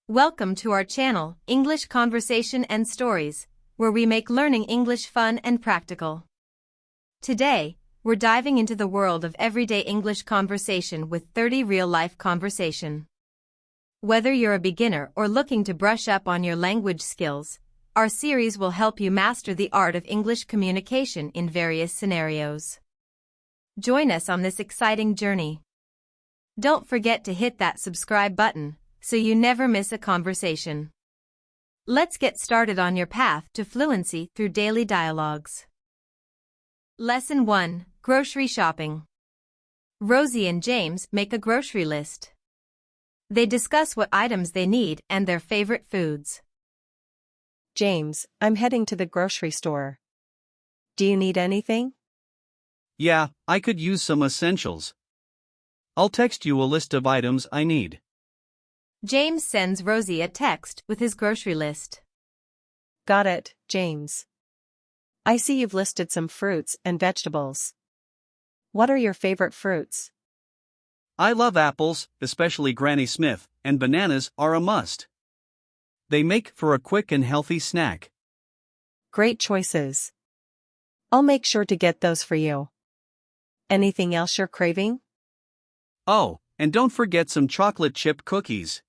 Welcome to our channel, English Conversation and Stories, where we make learning English fun and practical. Today, we're diving into the world of everyday English conversation with 30 real-life conversation. Whether you're a beginner or looking to brush up on your language skills, our series will help you master the art of English communication in various scenarios. Join us on this exciting journey. Don't forget to hit that subscribe button, so you never miss a conversation. Let's get started on your path to fluency through daily dialogues. Lesson 1: Grocery Shopping. Rosy and James make a grocery list. They discuss what items they need and their favorite foods. James, I'm heading to the grocery store. Do you need anything? Yeah, I could use some essentials. I'll text you a list of items I need. James sends Rosy a text with his grocery list. Got it, James. I see you've listed some fruits and vegetables. What are your favorite fruits? I love apples, especially Granny Smith, and bananas are a must. They make for a quick and healthy snack. Great choices. I'll make sure to get those for you. Anything else you're craving? Oh, and don't forget some chocolate chip cookies.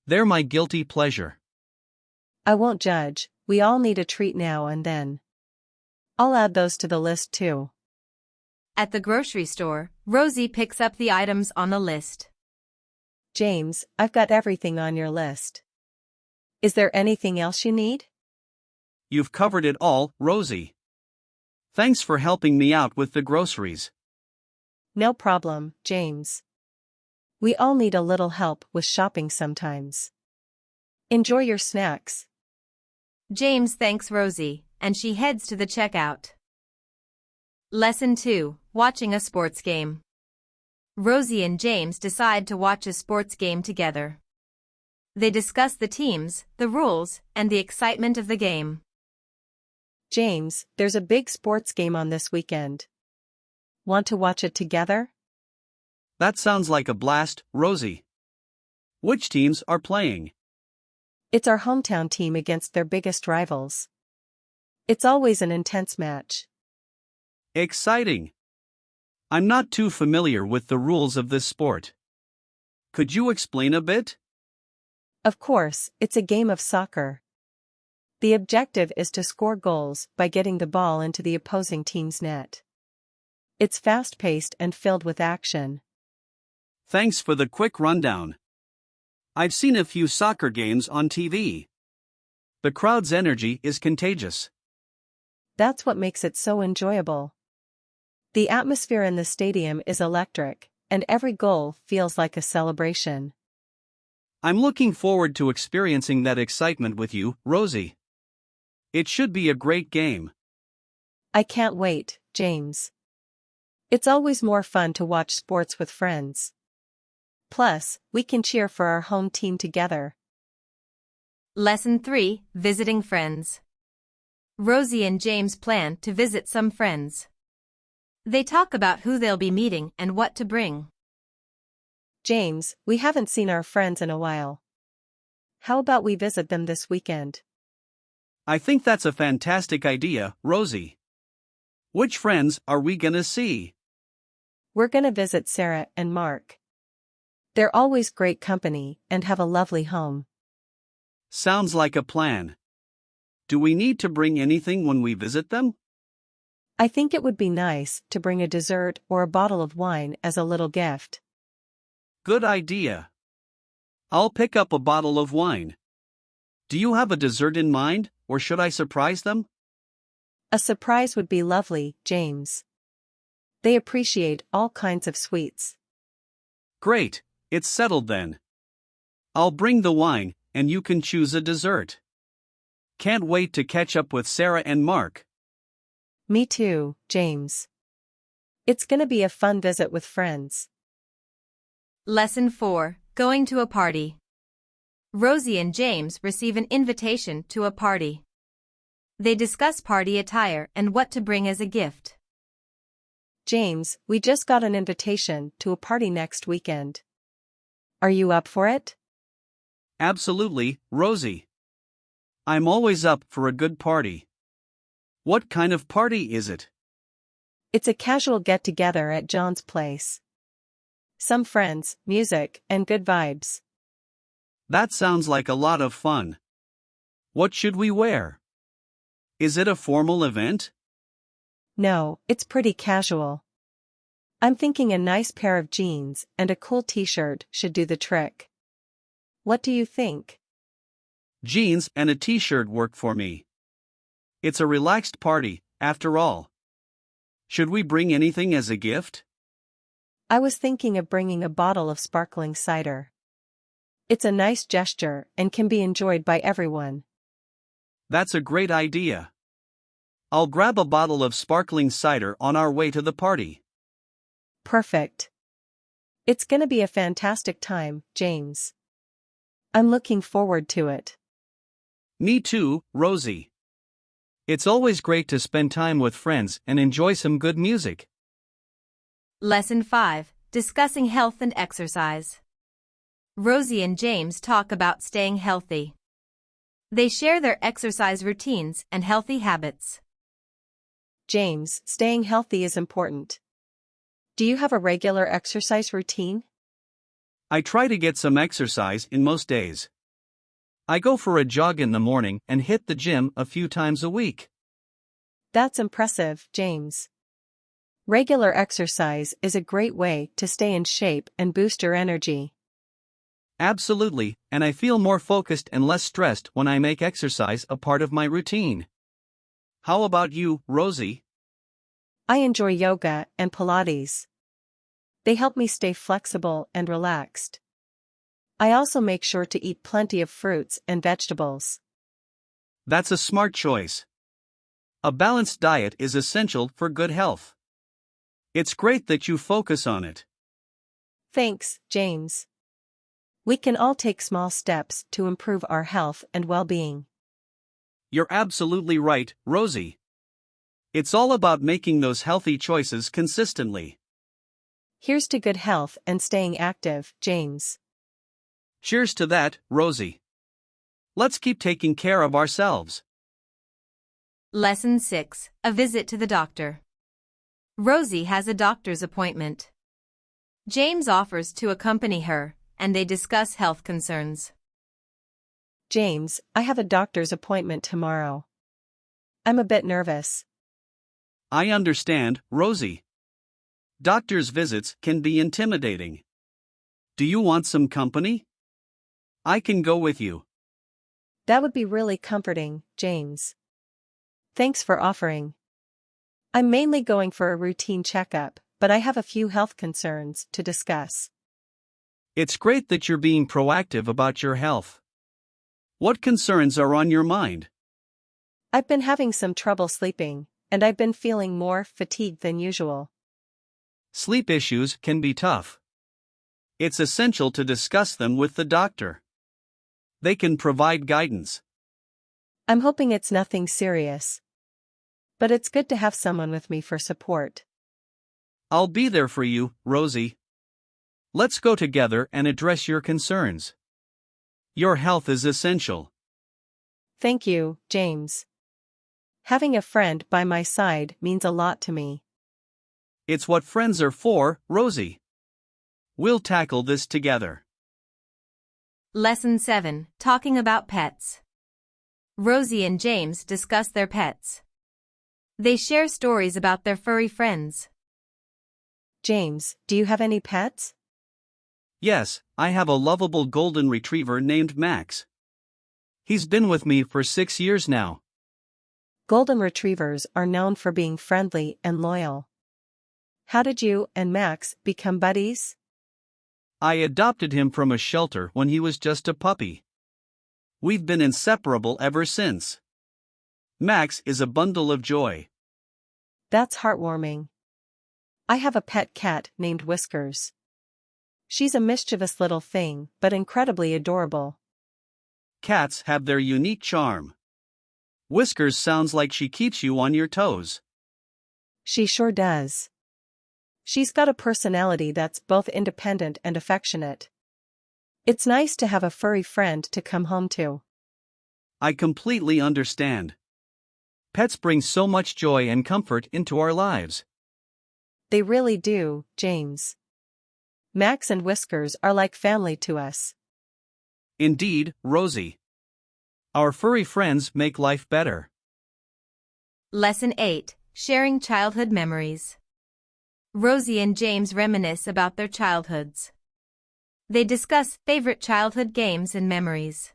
They're my guilty pleasure. I won't judge, we all need a treat now and then. I'll add those to the list too. At the grocery store, Rosy picks up the items on the list. James, I've got everything on your list. Is there anything else you need? You've covered it all, Rosy. Thanks for helping me out with the groceries. No problem, James. We all need a little help with shopping sometimes. Enjoy your snacks. James thanks Rosy, and she heads to the checkout. Lesson 2: Watching a sports game. Rosy and James decide to watch a sports game together. They discuss the teams, the rules, and the excitement of the game. James, there's a big sports game on this weekend. Want to watch it together? That sounds like a blast, Rosy. Which teams are playing? It's our hometown team against their biggest rivals. It's always an intense match. Exciting. I'm not too familiar with the rules of this sport. Could you explain a bit? Of course, it's a game of soccer. The objective is to score goals by getting the ball into the opposing team's net. It's fast-paced and filled with action. Thanks for the quick rundown. I've seen a few soccer games on TV. The crowd's energy is contagious. That's what makes it so enjoyable. The atmosphere in the stadium is electric, and every goal feels like a celebration. I'm looking forward to experiencing that excitement with you, Rosy. It should be a great game. I can't wait, James. It's always more fun to watch sports with friends. Plus, we can cheer for our home team together. Lesson 3: Visiting friends. Rosy and James plan to visit some friends. They talk about who they'll be meeting and what to bring. James, we haven't seen our friends in a while. How about we visit them this weekend? I think that's a fantastic idea, Rosy. Which friends are we gonna see? We're gonna visit Sarah and Mark. They're always great company and have a lovely home. Sounds like a plan. Do we need to bring anything when we visit them? I think it would be nice to bring a dessert or a bottle of wine as a little gift. Good idea. I'll pick up a bottle of wine. Do you have a dessert in mind, or should I surprise them? A surprise would be lovely, James. They appreciate all kinds of sweets. Great, it's settled then. I'll bring the wine, and you can choose a dessert. Can't wait to catch up with Sarah and Mark. Me too, James. It's gonna be a fun visit with friends. Lesson 4: Going to a party. Rosy and James receive an invitation to a party. They discuss party attire and what to bring as a gift. James, we just got an invitation to a party next weekend. Are you up for it? Absolutely, Rosie. I'm always up for a good party. What kind of party is it? It's a casual get-together at John's place. Some friends, music, and good vibes. That sounds like a lot of fun. What should we wear? Is it a formal event? No, it's pretty casual. I'm thinking a nice pair of jeans and a cool t-shirt should do the trick. What do you think? Jeans and a t-shirt work for me. It's a relaxed party, after all. Should we bring anything as a gift? I was thinking of bringing a bottle of sparkling cider. It's a nice gesture and can be enjoyed by everyone. That's a great idea. I'll grab a bottle of sparkling cider on our way to the party. Perfect. It's gonna be a fantastic time, James. I'm looking forward to it. Me too, Rosie. It's always great to spend time with friends and enjoy some good music. Lesson 5. Discussing health and exercise. Rosy and James talk about staying healthy. They share their exercise routines and healthy habits. James, staying healthy is important. Do you have a regular exercise routine? I try to get some exercise in most days. I go for a jog in the morning and hit the gym a few times a week. That's impressive, James. Regular exercise is a great way to stay in shape and boost your energy. Absolutely, and I feel more focused and less stressed when I make exercise a part of my routine. How about you, Rosie? I enjoy yoga and Pilates. They help me stay flexible and relaxed. I also make sure to eat plenty of fruits and vegetables. That's a smart choice. A balanced diet is essential for good health. It's great that you focus on it. Thanks, James. We can all take small steps to improve our health and well-being. You're absolutely right, Rosie. It's all about making those healthy choices consistently. Here's to good health and staying active, James. Cheers to that, Rosie. Let's keep taking care of ourselves. Lesson 6. A visit to the doctor. Rosie has a doctor's appointment. James offers to accompany her, and they discuss health concerns. James, I have a doctor's appointment tomorrow. I'm a bit nervous. I understand, Rosie. Doctor's visits can be intimidating. Do you want some company? I can go with you. That would be really comforting, James. Thanks for offering. I'm mainly going for a routine checkup, but I have a few health concerns to discuss. It's great that you're being proactive about your health. What concerns are on your mind? I've been having some trouble sleeping, and I've been feeling more fatigued than usual. Sleep issues can be tough. It's essential to discuss them with the doctor. They can provide guidance. I'm hoping it's nothing serious. But it's good to have someone with me for support. I'll be there for you, Rosie. Let's go together and address your concerns. Your health is essential. Thank you, James. Having a friend by my side means a lot to me. It's what friends are for, Rosie. We'll tackle this together. Lesson 7. Talking about pets. Rosie and James discuss their pets. They share stories about their furry friends. James, do you have any pets? Yes, I have a lovable golden retriever named Max. He's been with me for 6 years now. Golden retrievers are known for being friendly and loyal. How did you and Max become buddies? I adopted him from a shelter when he was just a puppy. We've been inseparable ever since. Max is a bundle of joy. That's heartwarming. I have a pet cat named Whiskers. She's a mischievous little thing, but incredibly adorable. Cats have their unique charm. Whiskers sounds like she keeps you on your toes. She sure does. She's got a personality that's both independent and affectionate. It's nice to have a furry friend to come home to. I completely understand. Pets bring so much joy and comfort into our lives. They really do, James. Max and Whiskers are like family to us. Indeed, Rosie. Our furry friends make life better. Lesson 8, Sharing Childhood Memories. Rosy and James reminisce about their childhoods. They discuss favorite childhood games and memories.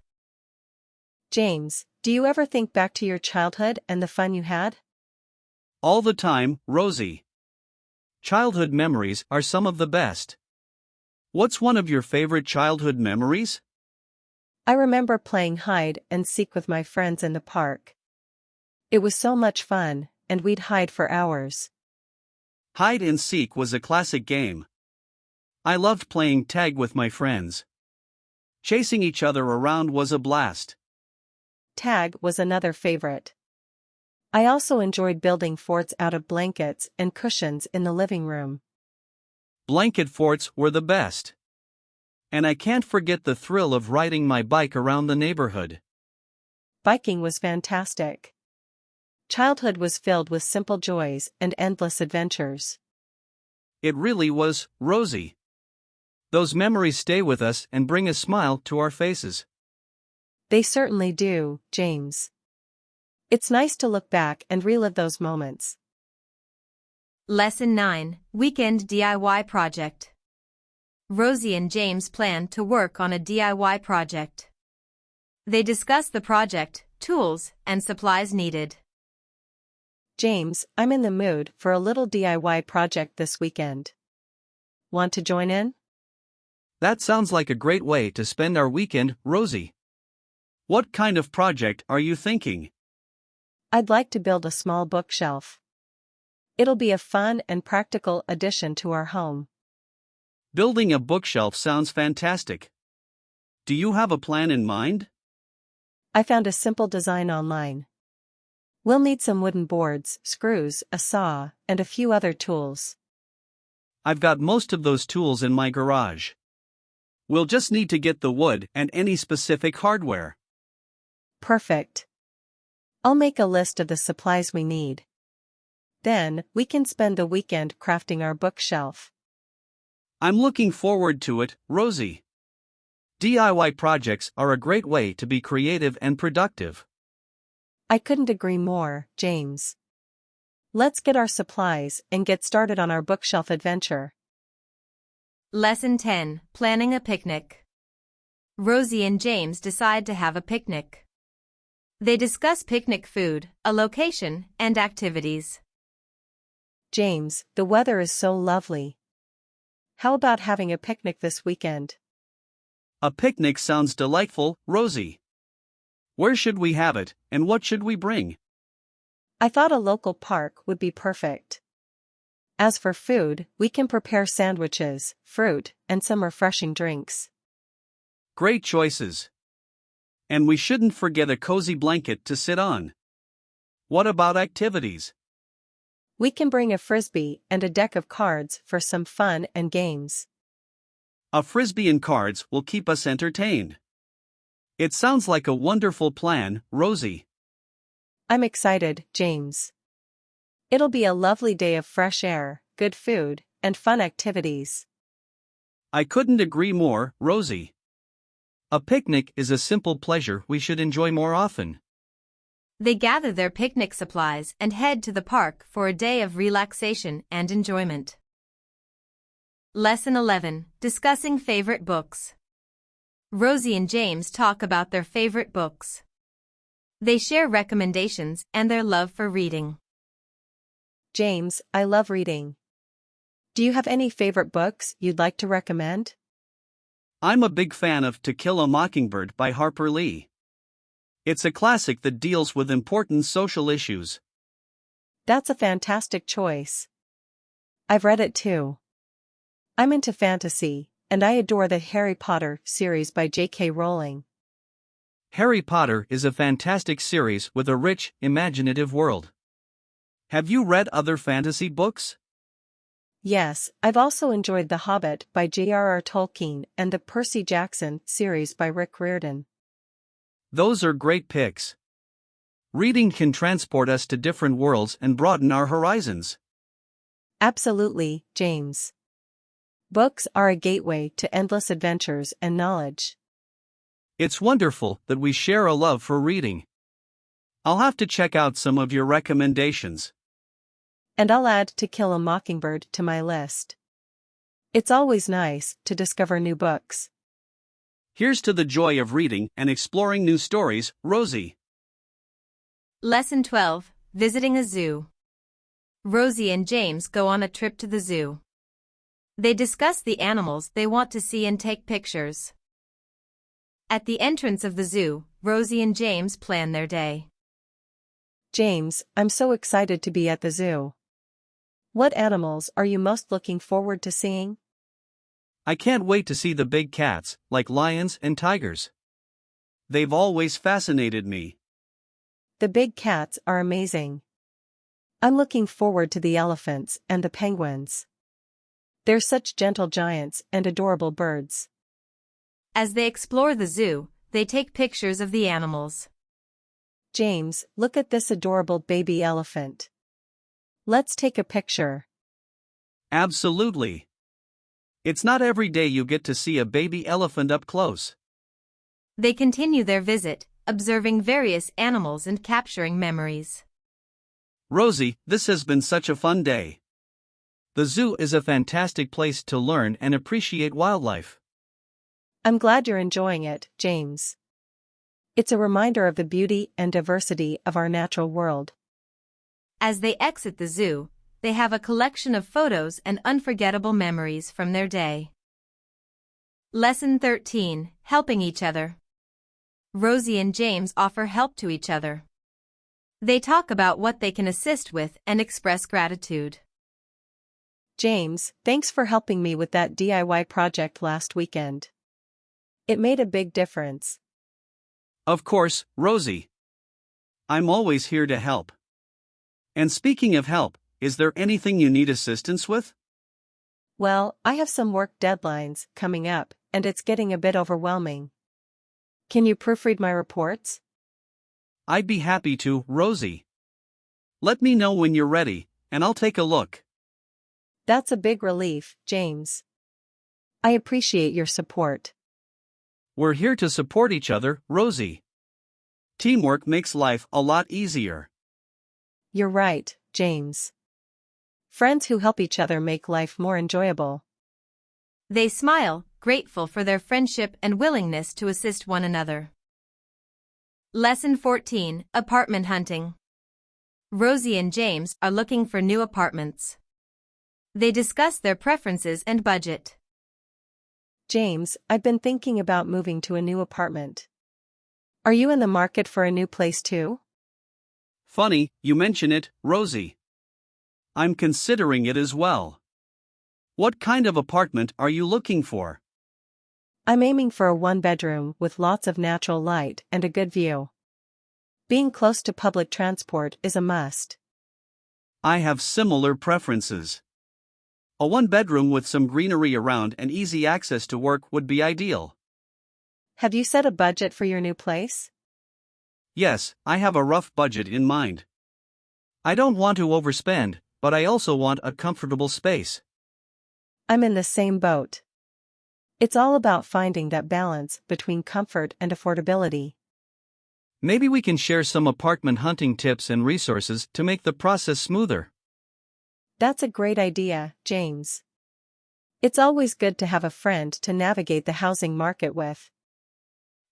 James, do you ever think back to your childhood and the fun you had? All the time, Rosie. Childhood memories are some of the best. What's one of your favorite childhood memories? I remember playing hide and seek with my friends in the park. It was so much fun, and we'd hide for hours. Hide and seek was a classic game. I loved playing tag with my friends. Chasing each other around was a blast. Tag was another favorite. I also enjoyed building forts out of blankets and cushions in the living room. Blanket forts were the best. And I can't forget the thrill of riding my bike around the neighborhood. Biking was fantastic. Childhood was filled with simple joys and endless adventures. It really was, Rosie. Those memories stay with us and bring a smile to our faces. They certainly do, James. It's nice to look back and relive those moments. Lesson 9, Weekend DIY Project. Rosie and James plan to work on a DIY project. They discuss the project, tools, and supplies needed. James, I'm in the mood for a little DIY project this weekend. Want to join in? That sounds like a great way to spend our weekend, Rosie. What kind of project are you thinking? I'd like to build a small bookshelf. It'll be a fun and practical addition to our home. Building a bookshelf sounds fantastic. Do you have a plan in mind? I found a simple design online. We'll need some wooden boards, screws, a saw, and a few other tools. I've got most of those tools in my garage. We'll just need to get the wood and any specific hardware. Perfect. I'll make a list of the supplies we need. Then, we can spend the weekend crafting our bookshelf. I'm looking forward to it, Rosie. DIY projects are a great way to be creative and productive. I couldn't agree more, James. Let's get our supplies and get started on our bookshelf adventure. Lesson 10, Planning a Picnic. Rosie and James decide to have a picnic. They discuss picnic food, a location, and activities. James, the weather is so lovely. How about having a picnic this weekend? A picnic sounds delightful, Rosie. Where should we have it, and what should we bring? I thought a local park would be perfect. As for food, we can prepare sandwiches, fruit, and some refreshing drinks. Great choices. And we shouldn't forget a cozy blanket to sit on. What about activities? We can bring a frisbee and a deck of cards for some fun and games. A frisbee and cards will keep us entertained. It sounds like a wonderful plan, Rosie. I'm excited, James. It'll be a lovely day of fresh air, good food, and fun activities. I couldn't agree more, Rosie. A picnic is a simple pleasure we should enjoy more often. They gather their picnic supplies and head to the park for a day of relaxation and enjoyment. Lesson 11, Discussing Favorite Books. Rosie and James talk about their favorite books. They share recommendations and their love for reading. James, I love reading. Do you have any favorite books you'd like to recommend? I'm a big fan of To Kill a Mockingbird by Harper Lee. It's a classic that deals with important social issues. That's a fantastic choice. I've read it too. I'm into fantasy, and I adore the Harry Potter series by J.K. Rowling. Harry Potter is a fantastic series with a rich, imaginative world. Have you read other fantasy books? Yes, I've also enjoyed The Hobbit by J.R.R. Tolkien and the Percy Jackson series by Rick Riordan. Those are great picks. Reading can transport us to different worlds and broaden our horizons. Absolutely, James. Books are a gateway to endless adventures and knowledge. It's wonderful that we share a love for reading. I'll have to check out some of your recommendations. And I'll add To Kill a Mockingbird to my list. It's always nice to discover new books. Here's to the joy of reading and exploring new stories, Rosy. Lesson 12, Visiting a Zoo. Rosy and James go on a trip to the zoo. They discuss the animals they want to see and take pictures. At the entrance of the zoo, Rosy and James plan their day. James, I'm so excited to be at the zoo. What animals are you most looking forward to seeing? I can't wait to see the big cats, like lions and tigers. They've always fascinated me. The big cats are amazing. I'm looking forward to the elephants and the penguins. They're such gentle giants and adorable birds. As they explore the zoo, they take pictures of the animals. James, look at this adorable baby elephant. Let's take a picture. Absolutely. It's not every day you get to see a baby elephant up close. They continue their visit, observing various animals and capturing memories. Rosy, this has been such a fun day. The zoo is a fantastic place to learn and appreciate wildlife. I'm glad you're enjoying it, James. It's a reminder of the beauty and diversity of our natural world. As they exit the zoo, they have a collection of photos and unforgettable memories from their day. Lesson 13, Helping each other. Rosy and James offer help to each other. They talk about what they can assist with and express gratitude. James, thanks for helping me with that DIY project last weekend. It made a big difference. Of course, Rosy. I'm always here to help. And speaking of help, is there anything you need assistance with? Well, I have some work deadlines coming up, and it's getting a bit overwhelming. Can you proofread my reports? I'd be happy to, Rosy. Let me know when you're ready, and I'll take a look. That's a big relief, James. I appreciate your support. We're here to support each other, Rosy. Teamwork makes life a lot easier. You're right, James. Friends who help each other make life more enjoyable. They smile, grateful for their friendship and willingness to assist one another. Lesson 14, Apartment Hunting. Rosy and James are looking for new apartments. They discuss their preferences and budget. James, I've been thinking about moving to a new apartment. Are you in the market for a new place too? Funny, you mention it, Rosy. I'm considering it as well. What kind of apartment are you looking for? I'm aiming for a one-bedroom with lots of natural light and a good view. Being close to public transport is a must. I have similar preferences. A one-bedroom with some greenery around and easy access to work would be ideal. Have you set a budget for your new place? Yes, I have a rough budget in mind. I don't want to overspend, but I also want a comfortable space. I'm in the same boat. It's all about finding that balance between comfort and affordability. Maybe we can share some apartment hunting tips and resources to make the process smoother. That's a great idea, James. It's always good to have a friend to navigate the housing market with.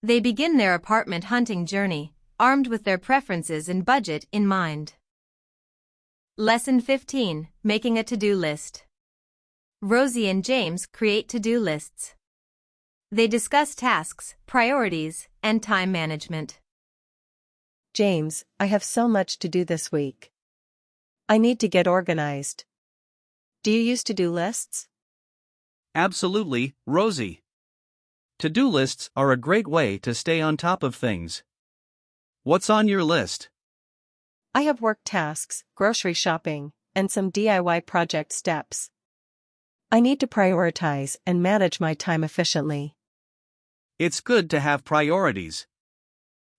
They begin their apartment hunting journey, armed with their preferences and budget in mind. Lesson 15, Making a to-do list. Rosy and James create to-do lists. They discuss tasks, priorities, and time management. James, I have so much to do this week. I need to get organized. Do you use to-do lists? Absolutely, Rosy. To-do lists are a great way to stay on top of things. What's on your list? I have work tasks, grocery shopping, and some DIY project steps. I need to prioritize and manage my time efficiently. It's good to have priorities.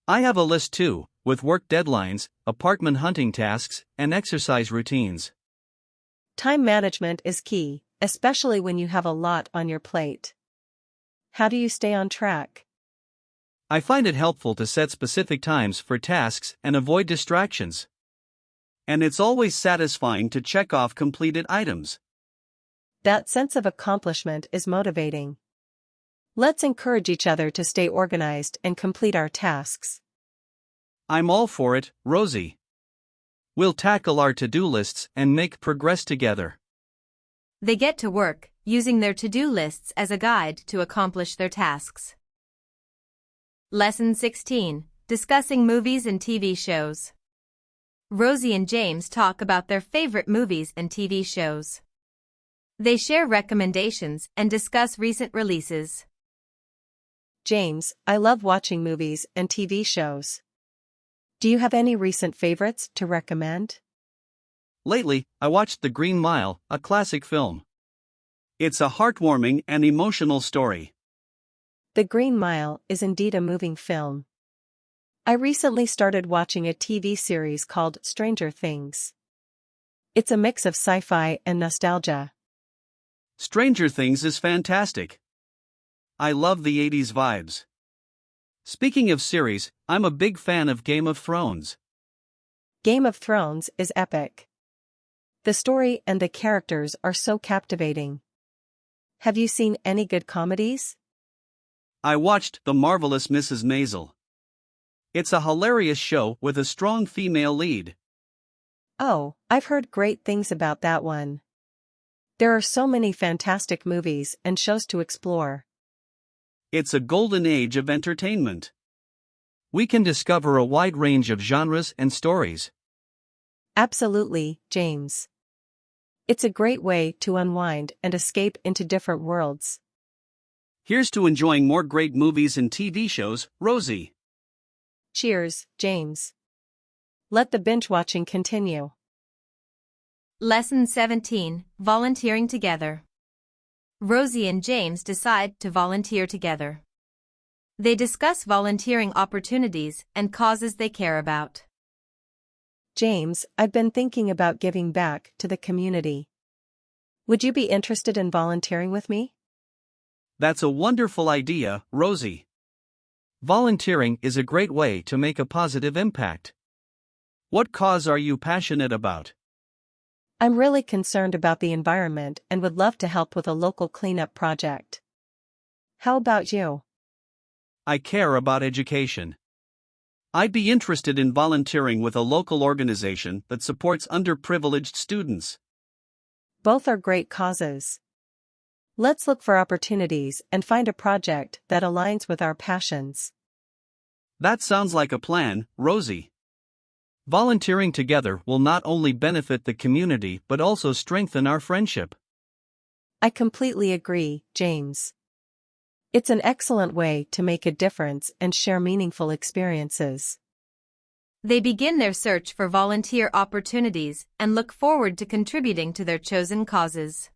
I have a list too, with work deadlines, apartment hunting tasks, and exercise routines. Time management is key, especially when you have a lot on your plate. How do you stay on track? I find it helpful to set specific times for tasks and avoid distractions. And it's always satisfying to check off completed items. That sense of accomplishment is motivating. Let's encourage each other to stay organized and complete our tasks. I'm all for it, Rosie. We'll tackle our to-do lists and make progress together. They get to work, using their to-do lists as a guide to accomplish their tasks. Lesson 16. Discussing movies and TV shows. Rosy and James talk about their favorite movies and TV shows. They share recommendations and discuss recent releases. James, I love watching movies and TV shows. Do you have any recent favorites to recommend? Lately, I watched The Green Mile, a classic film. It's a heartwarming and emotional story. The Green Mile is indeed a moving film. I recently started watching a TV series called Stranger Things. It's a mix of sci-fi and nostalgia. Stranger Things is fantastic. I love the 80s vibes. Speaking of series, I'm a big fan of Game of Thrones. Game of Thrones is epic. The story and the characters are so captivating. Have you seen any good comedies? I watched The Marvelous Mrs. Maisel. It's a hilarious show with a strong female lead. Oh, I've heard great things about that one. There are so many fantastic movies and shows to explore. It's a golden age of entertainment. We can discover a wide range of genres and stories. Absolutely, James. It's a great way to unwind and escape into different worlds. Here's to enjoying more great movies and TV shows, Rosie. Cheers, James. Let the binge watching continue. Lesson 17. Volunteering together. Rosie and James decide to volunteer together. They discuss volunteering opportunities and causes they care about. James, I've been thinking about giving back to the community. Would you be interested in volunteering with me? That's a wonderful idea, Rosie. Volunteering is a great way to make a positive impact. What cause are you passionate about? I'm really concerned about the environment and would love to help with a local cleanup project. How about you? I care about education. I'd be interested in volunteering with a local organization that supports underprivileged students. Both are great causes. Let's look for opportunities and find a project that aligns with our passions. That sounds like a plan, Rosie. Volunteering together will not only benefit the community but also strengthen our friendship. I completely agree, James. It's an excellent way to make a difference and share meaningful experiences. They begin their search for volunteer opportunities and look forward to contributing to their chosen causes.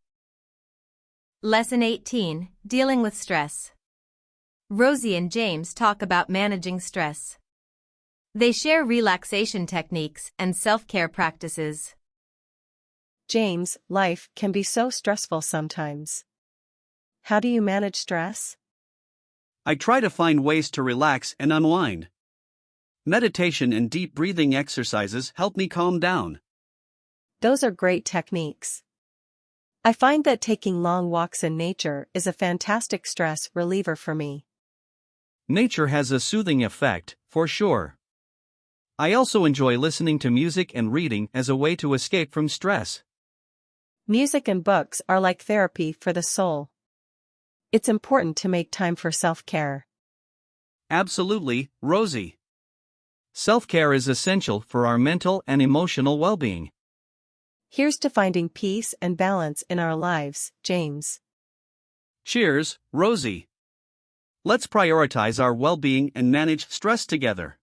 Lesson 18. Dealing with stress. Rosie and James talk about managing stress. They share relaxation techniques and self-care practices. James, life can be so stressful sometimes. How do you manage stress? I try to find ways to relax and unwind. Meditation and deep breathing exercises help me calm down. Those are great techniques. I find that taking long walks in nature is a fantastic stress reliever for me. Nature has a soothing effect, for sure. I also enjoy listening to music and reading as a way to escape from stress. Music and books are like therapy for the soul. It's important to make time for self-care. Absolutely, Rosie. Self-care is essential for our mental and emotional well-being. Here's to finding peace and balance in our lives, James. Cheers, Rosie. Let's prioritize our well-being and manage stress together.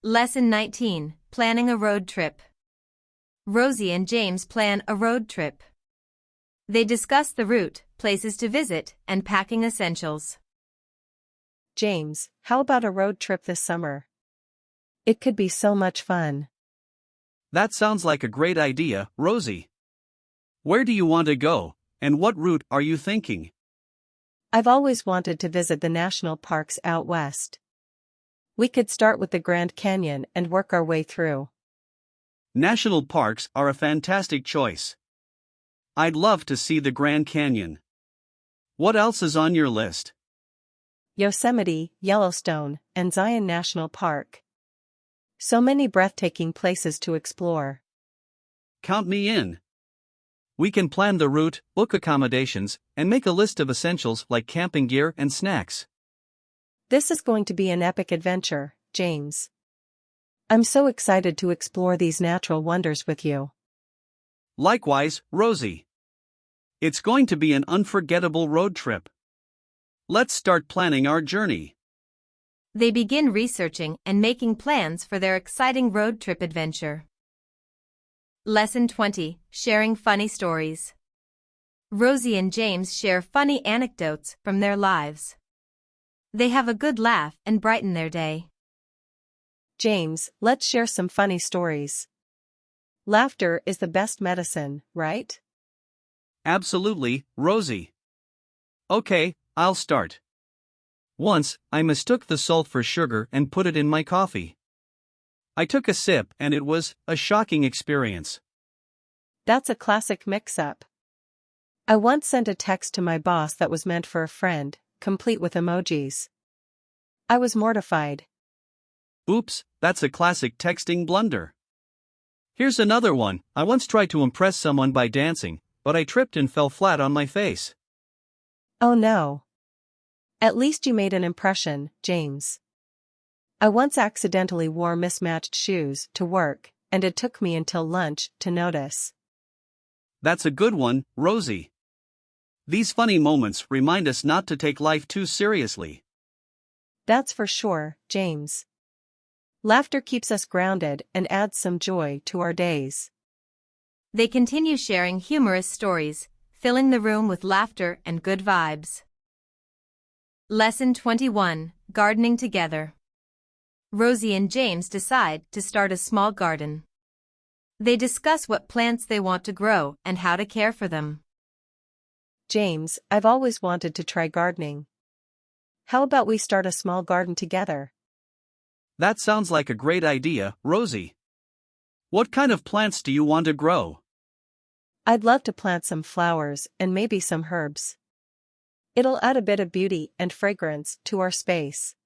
Lesson 19. Planning a road trip. Rosie and James plan a road trip. They discuss the route, places to visit, and packing essentials. James, how about a road trip this summer? It could be so much fun. That sounds like a great idea, Rosie. Where do you want to go, and what route are you thinking? I've always wanted to visit the national parks out west. We could start with the Grand Canyon and work our way through. National parks are a fantastic choice. I'd love to see the Grand Canyon. What else is on your list? Yosemite, Yellowstone, and Zion National Park. So many breathtaking places to explore. Count me in. We can plan the route, book accommodations, and make a list of essentials like camping gear and snacks. This is going to be an epic adventure, James. I'm so excited to explore these natural wonders with you. Likewise, Rosie. It's going to be an unforgettable road trip. Let's start planning our journey. They begin researching and making plans for their exciting road trip adventure. Lesson 20. Sharing funny stories. Rosie and James share funny anecdotes from their lives. They have a good laugh and brighten their day. James, let's share some funny stories. Laughter is the best medicine, right? Absolutely, Rosie. Okay, I'll start. Once, I mistook the salt for sugar and put it in my coffee. I took a sip and it was a shocking experience. That's a classic mix-up. I once sent a text to my boss that was meant for a friend, complete with emojis. I was mortified. Oops, that's a classic texting blunder. Here's another one. I once tried to impress someone by dancing, but I tripped and fell flat on my face. Oh no. At least you made an impression, James. I once accidentally wore mismatched shoes to work, and it took me until lunch to notice. That's a good one, Rosie. These funny moments remind us not to take life too seriously. That's for sure, James. Laughter keeps us grounded and adds some joy to our days. They continue sharing humorous stories, filling the room with laughter and good vibes. Lesson 21. Gardening together. Rosie and James decide to start a small garden. They discuss what plants they want to grow and how to care for them. James, I've always wanted to try gardening. How about we start a small garden together? That sounds like a great idea, Rosie. What kind of plants do you want to grow? I'd love to plant some flowers and maybe some herbs. It'll add a bit of beauty and fragrance to our space.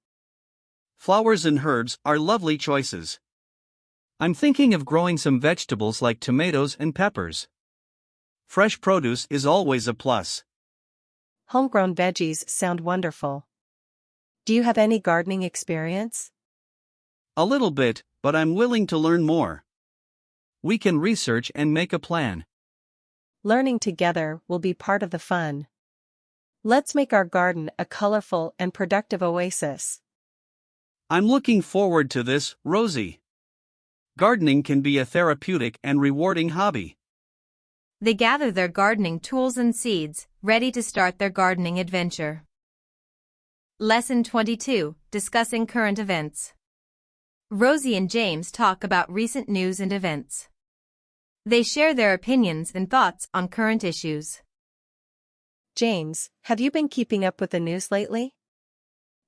Flowers and herbs are lovely choices. I'm thinking of growing some vegetables like tomatoes and peppers. Fresh produce is always a plus. Homegrown veggies sound wonderful. Do you have any gardening experience? A little bit, but I'm willing to learn more. We can research and make a plan. Learning together will be part of the fun. Let's make our garden a colorful and productive oasis. I'm looking forward to this, Rosie. Gardening can be a therapeutic and rewarding hobby. They gather their gardening tools and seeds, ready to start their gardening adventure. Lesson 22. Discussing current events. Rosie and James talk about recent news and events. They share their opinions and thoughts on current issues. James, have you been keeping up with the news lately?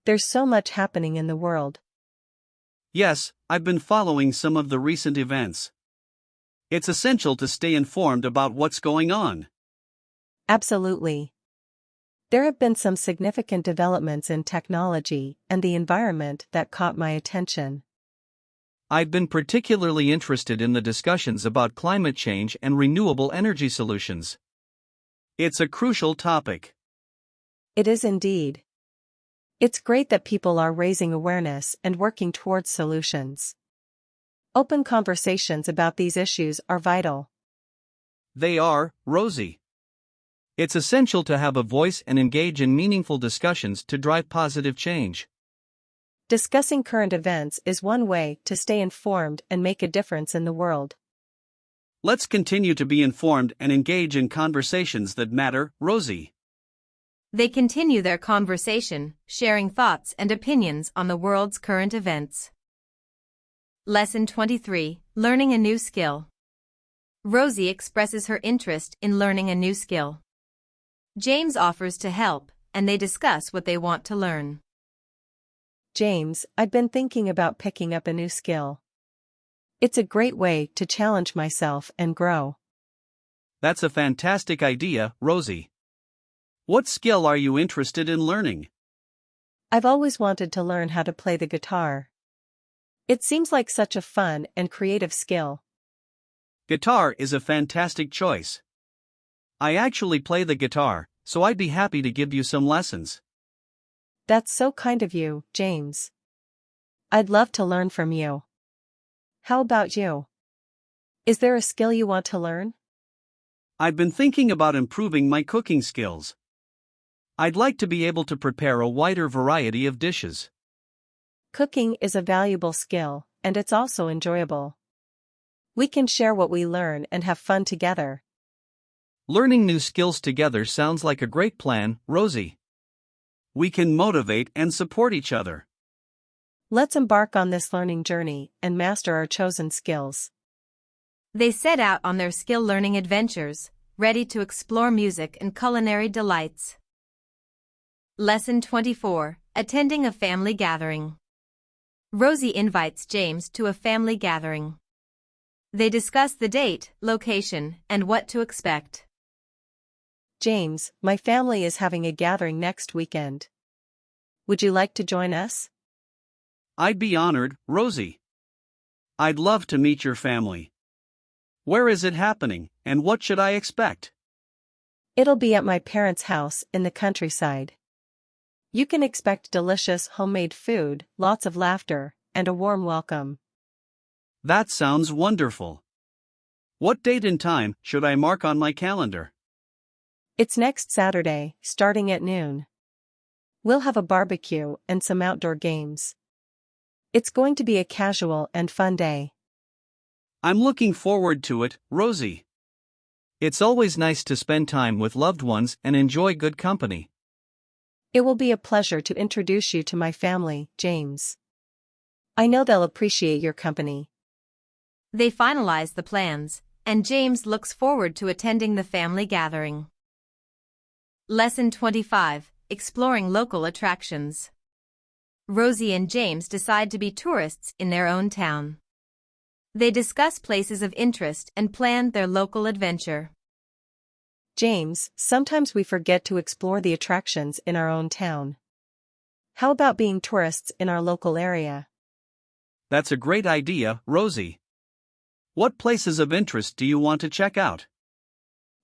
There's so much happening in the world. Yes, I've been following some of the recent events. It's essential to stay informed about what's going on. Absolutely. There have been some significant developments in technology and the environment that caught my attention. I've been particularly interested in the discussions about climate change and renewable energy solutions. It's a crucial topic. It is indeed. It's great that people are raising awareness and working towards solutions. Open conversations about these issues are vital. They are, Rosie. It's essential to have a voice and engage in meaningful discussions to drive positive change. Discussing current events is one way to stay informed and make a difference in the world. Let's continue to be informed and engage in conversations that matter, Rosy. They continue their conversation, sharing thoughts and opinions on the world's current events. Lesson 23, Learning a New Skill. Rosy expresses her interest in learning a new skill. James offers to help, and they discuss what they want to learn. James, I've been thinking about picking up a new skill. It's a great way to challenge myself and grow. That's a fantastic idea, Rosy. What skill are you interested in learning? I've always wanted to learn how to play the guitar. It seems like such a fun and creative skill. Guitar is a fantastic choice. I actually play the guitar, so I'd be happy to give you some lessons. That's so kind of you, James. I'd love to learn from you. How about you? Is there a skill you want to learn? I've been thinking about improving my cooking skills. I'd like to be able to prepare a wider variety of dishes. Cooking is a valuable skill, and it's also enjoyable. We can share what we learn and have fun together. Learning new skills together sounds like a great plan, Rosy. We can motivate and support each other. Let's embark on this learning journey and master our chosen skills. They set out on their skill-learning adventures, ready to explore music and culinary delights. Lesson 24, Attending a Family Gathering. Rosy invites James to a family gathering. They discuss the date, location, and what to expect. James, my family is having a gathering next weekend. Would you like to join us? I'd be honored, Rosy. I'd love to meet your family. Where is it happening, and what should I expect? It'll be at my parents' house in the countryside. You can expect delicious homemade food, lots of laughter, and a warm welcome. That sounds wonderful. What date and time should I mark on my calendar? It's next Saturday, starting at noon. We'll have a barbecue and some outdoor games. It's going to be a casual and fun day. I'm looking forward to it, Rosy. It's always nice to spend time with loved ones and enjoy good company. It will be a pleasure to introduce you to my family, James. I know they'll appreciate your company. They finalize the plans, and James looks forward to attending the family gathering. Lesson 25, Exploring Local Attractions. Rosy and James decide to be tourists in their own town. They discuss places of interest and plan their local adventure. James, sometimes we forget to explore the attractions in our own town. How about being tourists in our local area? That's a great idea, Rosy. What places of interest do you want to check out?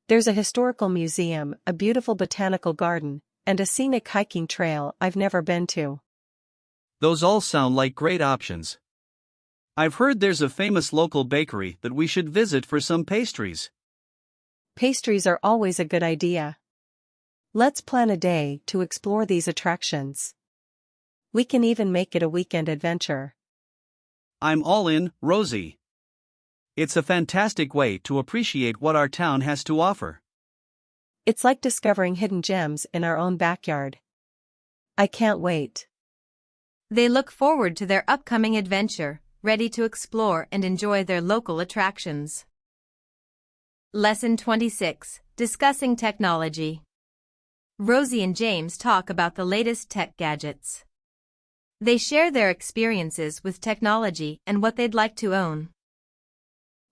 There's a historical museum, a beautiful botanical garden, and a scenic hiking trail I've never been to. Those all sound like great options. I've heard there's a famous local bakery that we should visit for some pastries. Pastries are always a good idea. Let's plan a day to explore these attractions. We can even make it a weekend adventure. I'm all in, Rosy. It's a fantastic way to appreciate what our town has to offer. It's like discovering hidden gems in our own backyard. I can't wait. They look forward to their upcoming adventure, ready to explore and enjoy their local attractions. Lesson 26, Discussing Technology. Rosy and James talk about the latest tech gadgets. They share their experiences with technology and what they'd like to own.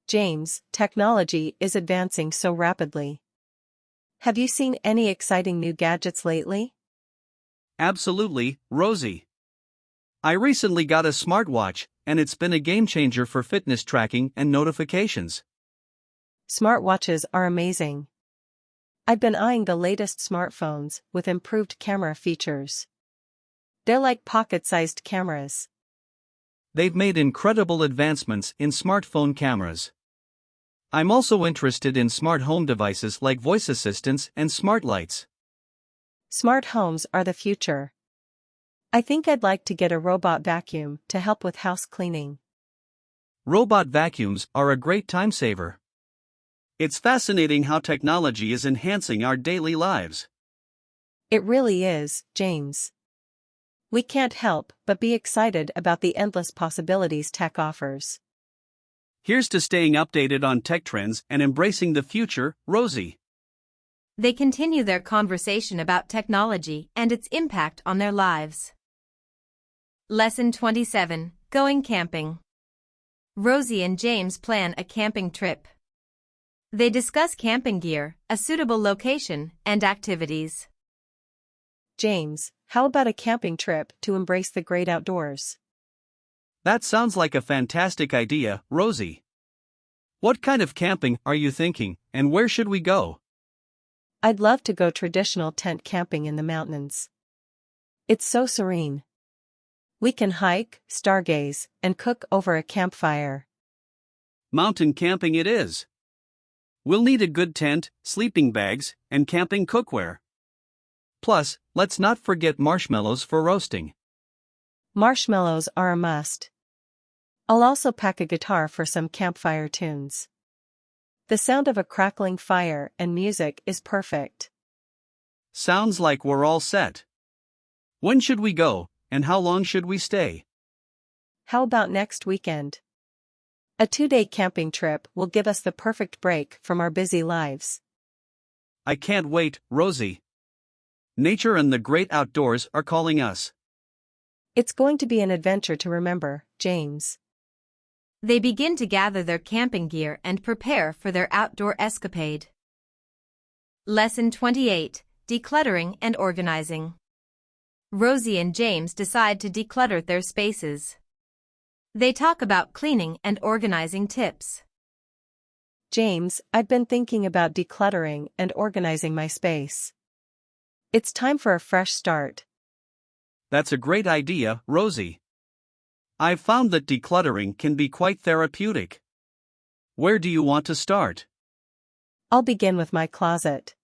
James, technology is advancing so rapidly. Have you seen any exciting new gadgets lately? Absolutely, Rosy. I recently got a smartwatch, and it's been a game changer for fitness tracking and notifications. Smartwatches are amazing. I've been eyeing the latest smartphones with improved camera features. They're like pocket-sized cameras. They've made incredible advancements in smartphone cameras. I'm also interested in smart home devices like voice assistants and smart lights. Smart homes are the future. I think I'd like to get a robot vacuum to help with house cleaning. Robot vacuums are a great time saver. It's fascinating how technology is enhancing our daily lives. It really is, James. We can't help but be excited about the endless possibilities tech offers. Here's to staying updated on tech trends and embracing the future, Rosy. They continue their conversation about technology and its impact on their lives. Lesson 27, Going Camping. Rosy and James plan a camping trip. They discuss camping gear, a suitable location, and activities. James, how about a camping trip to embrace the great outdoors? That sounds like a fantastic idea, Rosy. What kind of camping are you thinking, and where should we go? I'd love to go traditional tent camping in the mountains. It's so serene. We can hike, stargaze, and cook over a campfire. Mountain camping it is. We'll need a good tent, sleeping bags, and camping cookware. Plus, let's not forget marshmallows for roasting. Marshmallows are a must. I'll also pack a guitar for some campfire tunes. The sound of a crackling fire and music is perfect. Sounds like we're all set. When should we go, and how long should we stay? How about next weekend? A 2-day camping trip will give us the perfect break from our busy lives. I can't wait, Rosy. Nature and the great outdoors are calling us. It's going to be an adventure to remember, James. They begin to gather their camping gear and prepare for their outdoor escapade. Lesson 28, Decluttering and Organizing. Rosy and James decide to declutter their spaces. They talk about cleaning and organizing tips. James, I've been thinking about decluttering and organizing my space. It's time for a fresh start. That's a great idea, Rosy. I've found that decluttering can be quite therapeutic. Where do you want to start? I'll begin with my closet.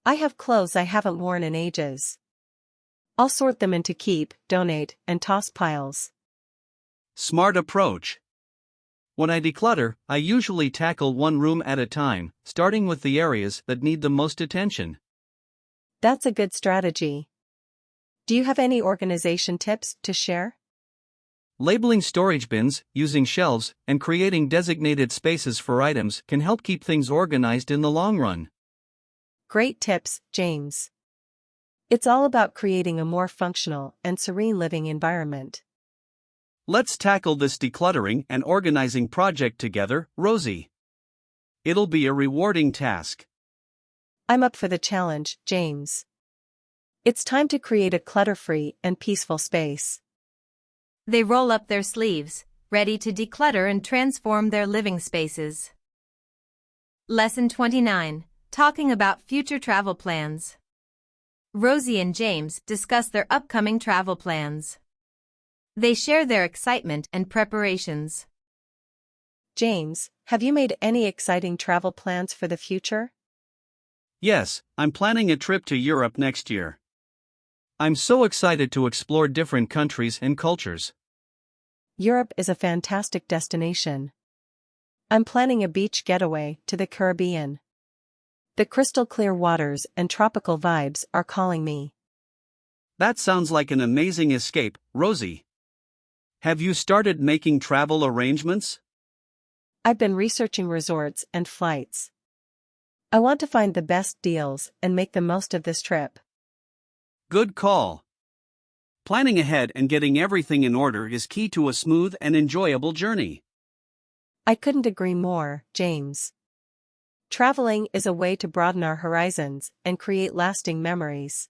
I have clothes I haven't worn in ages. I'll sort them into keep, donate, and toss piles. Smart approach. When I declutter, I usually tackle one room at a time, starting with the areas that need the most attention. That's a good strategy. Do you have any organization tips to share? Labeling storage bins, using shelves, and creating designated spaces for items can help keep things organized in the long run. Great tips, James. It's all about creating a more functional and serene living environment. Let's tackle this decluttering and organizing project together, Rosy. It'll be a rewarding task. I'm up for the challenge, James. It's time to create a clutter-free and peaceful space. They roll up their sleeves, ready to declutter and transform their living spaces. Lesson 29, Talking about Future Travel Plans. Rosy and James discuss their upcoming travel plans. They share their excitement and preparations. James, have you made any exciting travel plans for the future? Yes, I'm planning a trip to Europe next year. I'm so excited to explore different countries and cultures. Europe is a fantastic destination. I'm planning a beach getaway to the Caribbean. The crystal clear waters and tropical vibes are calling me. That sounds like an amazing escape, Rosy. Have you started making travel arrangements? I've been researching resorts and flights. I want to find the best deals and make the most of this trip. Good call. Planning ahead and getting everything in order is key to a smooth and enjoyable journey. I couldn't agree more, James. Traveling is a way to broaden our horizons and create lasting memories.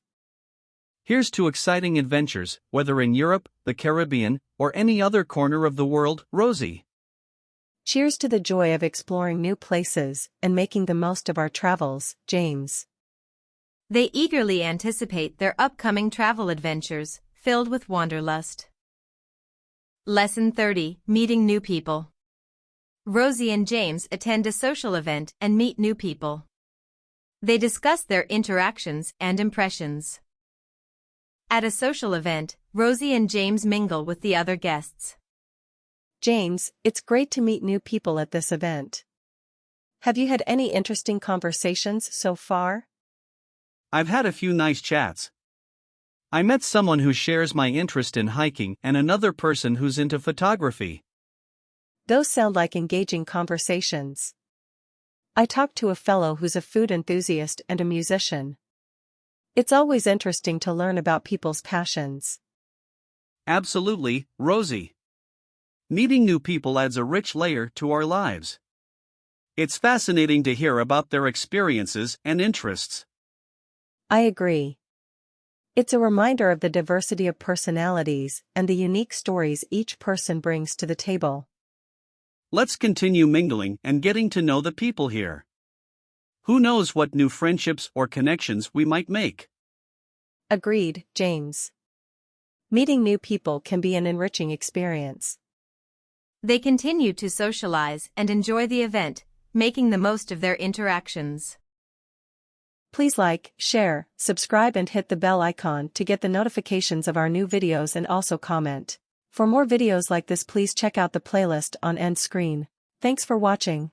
Here's to exciting adventures, whether in Europe, the Caribbean, or any other corner of the world, Rosy. Cheers to the joy of exploring new places and making the most of our travels, James. They eagerly anticipate their upcoming travel adventures, filled with wanderlust. Lesson 30, Meeting New People. Rosy and James attend a social event and meet new people. They discuss their interactions and impressions. At a social event, Rosy and James mingle with the other guests. James, it's great to meet new people at this event. Have you had any interesting conversations so far? I've had a few nice chats. I met someone who shares my interest in hiking and another person who's into photography. Those sound like engaging conversations. I talked to a fellow who's a food enthusiast and a musician. It's always interesting to learn about people's passions. Absolutely, Rosie. Meeting new people adds a rich layer to our lives. It's fascinating to hear about their experiences and interests. I agree. It's a reminder of the diversity of personalities and the unique stories each person brings to the table. Let's continue mingling and getting to know the people here. Who knows what new friendships or connections we might make? Agreed, James. Meeting new people can be an enriching experience. They continue to socialize and enjoy the event, making the most of their interactions. Please like, share, subscribe and hit the bell icon to get the notifications of our new videos and also comment. For more videos like this, please check out the playlist on end screen. Thanks for watching.